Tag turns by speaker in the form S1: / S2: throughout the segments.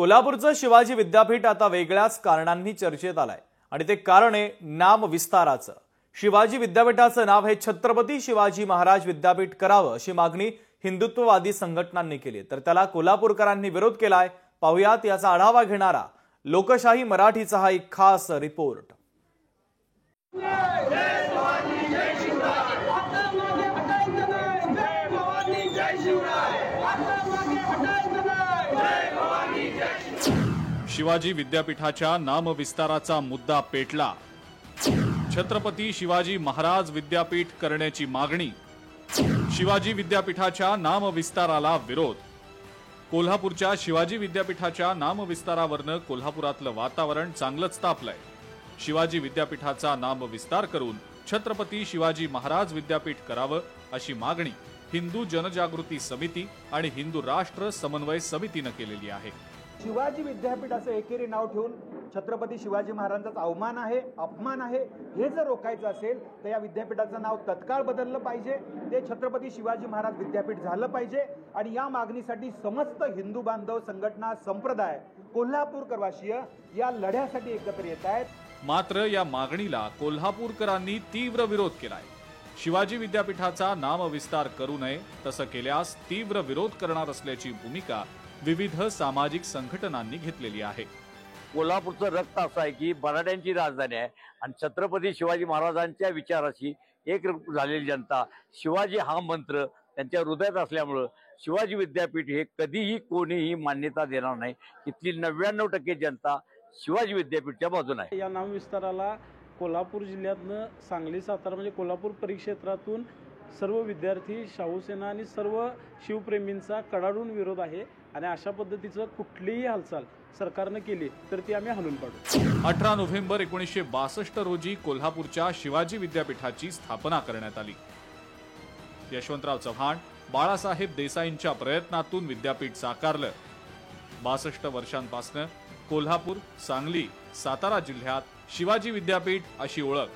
S1: कोल्हापूरचं शिवाजी विद्यापीठ आता वेगळ्याच कारणांनी चर्चेत आलंय आणि ते कारण आहे नाम विस्ताराचं। शिवाजी विद्यापीठाचं नाव हे छत्रपती शिवाजी महाराज विद्यापीठ करावं अशी मागणी हिंदुत्ववादी संघटनांनी केली, तर त्याला कोल्हापूरकरांनी विरोध केलाय। पाहुयात याचा आढावा घेणारा लोकशाही मराठीचा हा एक खास रिपोर्ट।
S2: शिवाजी विद्यापीठाच्या नामविस्ताराचा मुद्दा पेटला। छत्रपती शिवाजी महाराज विद्यापीठ करण्याची मागणी। शिवाजी विद्यापीठाच्या नामविस्ताराला विरोध। कोल्हापूरच्या शिवाजी विद्यापीठाच्या नामविस्तारावरनं कोल्हापुरातलं वातावरण चांगलंच तापलंय। शिवाजी विद्यापीठाचा नामविस्तार करून छत्रपती शिवाजी महाराज विद्यापीठ करावं अशी मागणी हिंदू जनजागृती समिती आणि हिंदू राष्ट्र समन्वय समितीनं केलेली आहे।
S3: शिवाजी विद्यापीठ असं एकेरी नाव ठेवून छत्रपती शिवाजी महाराजांचा अवमान आहे, अपमान आहे, हे जर रोखायचं असेल तर या विद्यापीठाचं नाव तत्काळ बदललं पाहिजे। ते छत्रपती शिवाजी महाराज विद्यापीठ झालं पाहिजे आणि या मागणीसाठी समस्त हिंदू बांधव संघटना संप्रदाय कोल्हापूरकरवासीय या लढ्यासाठी एकत्र येत आहेत।
S2: मात्र या मागणीला कोल्हापूरकरांनी तीव्र विरोध केलाय। शिवाजी विद्यापीठाचा नामविस्तार करू नये, तसं केल्यास तीव्र विरोध करणार असल्याची भूमिका विविध सामाजिक संघटनांनी घेतलेली आहे।
S4: कोल्हापूरचं रक्त असं आहे की मराठ्यांची राजधानी आहे आणि छत्रपती शिवाजी महाराजांच्या विचाराशी एक झालेली जनता, शिवाजी हा मंत्र त्यांच्या हृदयात असल्यामुळं शिवाजी विद्यापीठ हे कधीही कोणीही मान्यता देणार नाही। इथली 99% जनता शिवाजी विद्यापीठच्या बाजूने आहे।
S5: या नामविस्ताराला कोल्हापूर जिल्ह्यातनं सांगली, सातारा म्हणजे कोल्हापूर परिक्षेत्रातून सर्व विद्यार्थी, शाहूसेना आणि सर्व शिवप्रेमींचा कडाडून विरोध आहे आणि अशा पद्धतीचं कुठलीही हालचाल सरकारनं केली तर ती आम्ही हलून पाडू।
S2: 18 नोव्हेंबर 1962 रोजी कोल्हापूरच्या शिवाजी विद्यापीठाची स्थापना करण्यात आली। यशवंतराव चव्हाण, बाळासाहेब देसाईंच्या प्रयत्नातून विद्यापीठ साकारलं। 62 वर्षांपासून कोल्हापूर, सांगली, सातारा जिल्ह्यात शिवाजी विद्यापीठ अशी ओळख।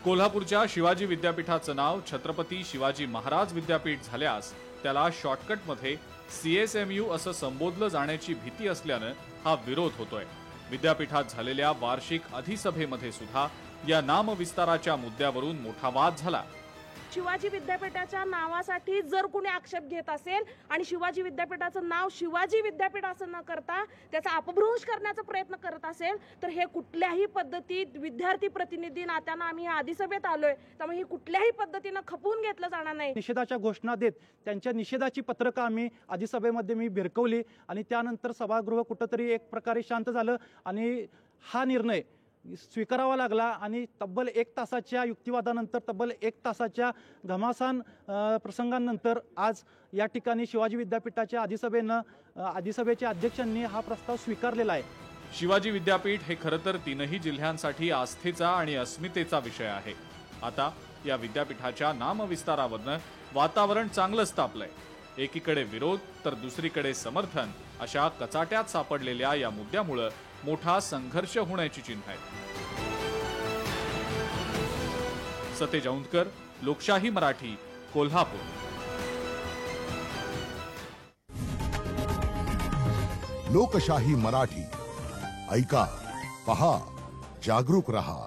S2: कोल्हापूरच्या शिवाजी विद्यापीठाचं नाव छत्रपती शिवाजी महाराज विद्यापीठ झाल्यास त्याला शॉर्टकटमध्ये CSMU असं संबोधलं जाण्याची भीती असल्यानं हा विरोध होतोय। विद्यापीठात झालेल्या वार्षिक अधिसभेमध्ये सुद्धा या नामविस्ताराच्या मुद्द्यावरून मोठा वाद झाला।
S6: शिवाजी विद्यापीठाच्या नावासाठी जर कोणी आक्षेप घेत असेल आणि शिवाजी विद्यापीठाचं नाव शिवाजी विद्यापीठ असं न करता त्याचा अपभ्रंश करण्याचा प्रयत्न करत असेल तर हे कुठल्याही पद्धतीत विद्यार्थी प्रतिनिधी नात्यानं आम्ही अधिसभेत आलोय, त्यामुळे ही कुठल्याही पद्धतीनं खपवून घेतलं जाणार नाही।
S7: निषेधाच्या घोषणा देत त्यांच्या निषेधाची पत्रकं आम्ही अधिसभेमध्ये मी भिरकवली आणि त्यानंतर सभागृह कुठंतरी एक प्रकारे शांत झालं आणि हा निर्णय स्वीकारावा लागला आणि तब्बल 1 तासाच्या युक्तिवादानंतर, तब्बल 1 तासाच्या घमासान प्रसंगानंतर आज या ठिकाणी शिवाजी विद्यापीठाच्या अधिसभेच्या अध्यक्षांनी हा प्रस्ताव स्वीकारलेला आहे।
S2: शिवाजी विद्यापीठ हे खरं तर 3ही जिल्ह्यांसाठी आस्थेचा आणि अस्मितेचा विषय आहे। आता या विद्यापीठाच्या नामविस्तारावरनं वातावरण चांगलंच तापलंय। एकीकडे विरोध तर दुसरीकडे समर्थन अशा कचाट्यात सापडलेल्या या मुद्द्यामुळे मोठा संघर्ष होण्याची चिन्ह आहे। सतेज औंधकर, लोकशाही मराठी, कोल्हापूर।
S8: लोकशाही मराठी ऐका, पहा, जागरूक रहा।